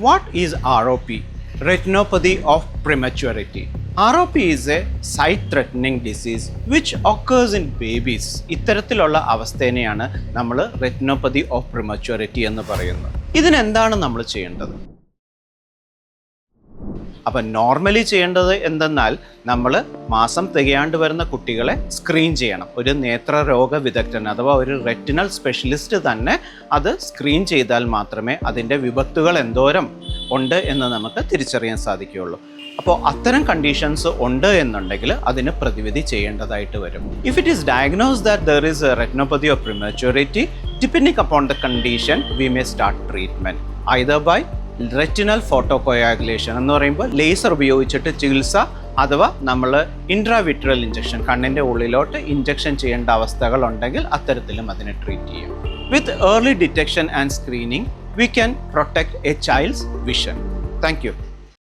What is ROP? Retinopathy of prematurity. ROP is a sight-threatening disease which occurs in babies. ഇത്തരത്തിലുള്ള അവസ്ഥേനെയാണ് നമ്മൾ retinopathy of prematurity എന്ന് പറയുന്നത്. ഇതിനെന്താണ് നമ്മൾ ചെയ്യേണ്ടത്? അപ്പം നോർമലി ചെയ്യേണ്ടത് എന്തെന്നാൽ നമ്മൾ മാസം തികയാണ്ട് വരുന്ന കുട്ടികളെ സ്ക്രീൻ ചെയ്യണം. ഒരു നേത്രരോഗ വിദഗ്ധൻ അഥവാ ഒരു റെറ്റിനൽ സ്പെഷ്യലിസ്റ്റ് തന്നെ അത് സ്ക്രീൻ ചെയ്താൽ മാത്രമേ അതിൻ്റെ വിപത്തുകൾ എന്തോരം ഉണ്ട് എന്ന് നമുക്ക് തിരിച്ചറിയാൻ സാധിക്കുകയുള്ളൂ. അപ്പോൾ അത്തരം കണ്ടീഷൻസ് ഉണ്ട് എന്നുണ്ടെങ്കിൽ അതിന് പ്രതിവിധി ചെയ്യേണ്ടതായിട്ട് വരും. If it is diagnose that there is a retinopathy of prematurity, depending upon the condition we may start treatment either by retinal photocoagulation എന്ന് പറയുമ്പോൾ ലേസർ ഉപയോഗിച്ചിട്ട് ചികിത്സ, അഥവാ നമ്മൾ ഇൻട്രാവിട്രൽ ഇഞ്ചക്ഷൻ കണ്ണിൻ്റെ ഉള്ളിലോട്ട് ഇഞ്ചക്ഷൻ ചെയ്യേണ്ട അവസ്ഥകളുണ്ടെങ്കിൽ അത്തരത്തിലും അതിനെ ട്രീറ്റ് ചെയ്യും. With early detection and screening we can protect a child's vision. Thank U.